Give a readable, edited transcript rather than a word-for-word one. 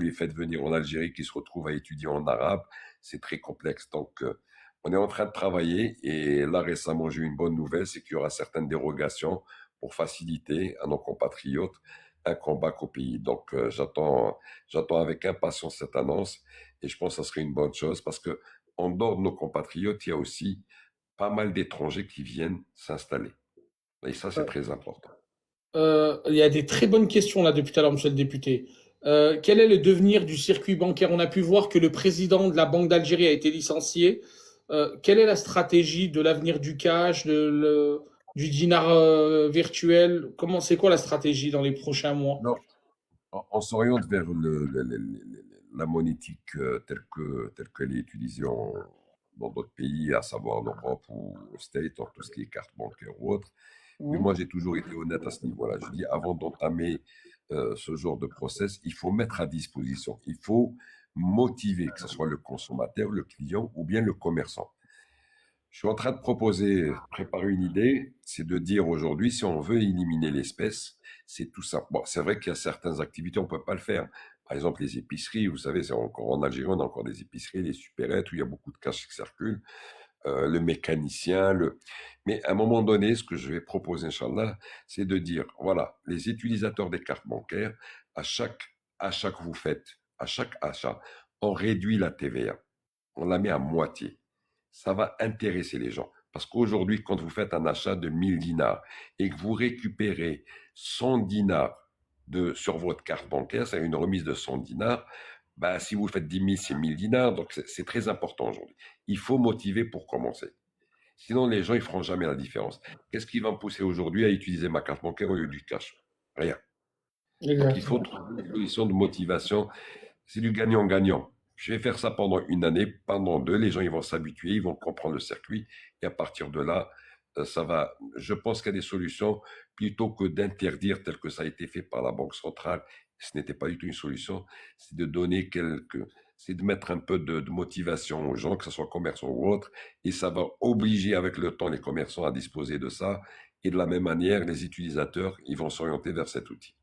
vous les faites venir en Algérie qui se retrouvent à étudier en arabe, c'est très complexe. Donc, on est en train de travailler et là récemment j'ai eu une bonne nouvelle, c'est qu'il y aura certaines dérogations pour faciliter à nos compatriotes un combat qu'au pays. Donc, j'attends avec impatience cette annonce et je pense que ça serait une bonne chose parce que en dehors de nos compatriotes, il y a aussi pas mal d'étrangers qui viennent s'installer. Et ça, c'est très important. Il y a des très bonnes questions là depuis tout à l'heure, monsieur le député. Quel est le devenir du circuit bancaire? On a pu voir que le président de la Banque d'Algérie a été licencié. Quelle est la stratégie de l'avenir du cash, du dinar virtuel? C'est quoi la stratégie dans les prochains mois? Non, on s'oriente vers la monétique telle qu'elle est utilisée dans d'autres pays, à savoir en Europe ou aux States, dans tout ce qui est carte bancaire ou autre. Mais Mhm. moi, j'ai toujours été honnête à ce niveau-là. Je dis, avant d'entamer ce genre de process, il faut mettre à disposition, il faut motiver, que ce soit le consommateur, le client ou bien le commerçant. Je suis en train de préparer une idée, c'est de dire aujourd'hui, si on veut éliminer l'espèce, c'est tout simple. Bon, c'est vrai qu'il y a certaines activités, on ne peut pas le faire. Par exemple, les épiceries, vous savez, c'est encore en Algérie, on a encore des épiceries, les supérettes où il y a beaucoup de cash qui circulent, le mécanicien, Mais à un moment donné, ce que je vais proposer, Inch'Allah, c'est de dire, voilà, les utilisateurs des cartes bancaires, à chaque achat que vous faites, à chaque achat, on réduit la TVA, on la met à moitié. Ça va intéresser les gens. Parce qu'aujourd'hui, quand vous faites un achat de 1000 dinars et que vous récupérez 100 dinars sur votre carte bancaire, c'est une remise de 100 dinars, bah, si vous faites 10 000, c'est 1000 dinars, donc c'est très important aujourd'hui. Il faut motiver pour commencer. Sinon, les gens, ils feront jamais la différence. Qu'est-ce qui va me pousser aujourd'hui à utiliser ma carte bancaire au lieu du cash? Rien. Donc, il faut Exactement. trouver une solution de motivation. C'est du gagnant-gagnant. Je vais faire ça pendant une année, pendant deux, les gens ils vont s'habituer, ils vont comprendre le circuit, et à partir de là, ça va. Je pense qu'il y a des solutions plutôt que d'interdire tel que ça a été fait par la Banque centrale. Ce n'était pas du tout une solution, c'est de donner c'est de mettre un peu de motivation aux gens, que ce soit commerçants ou autres, et ça va obliger avec le temps les commerçants à disposer de ça, et de la même manière, les utilisateurs, ils vont s'orienter vers cet outil.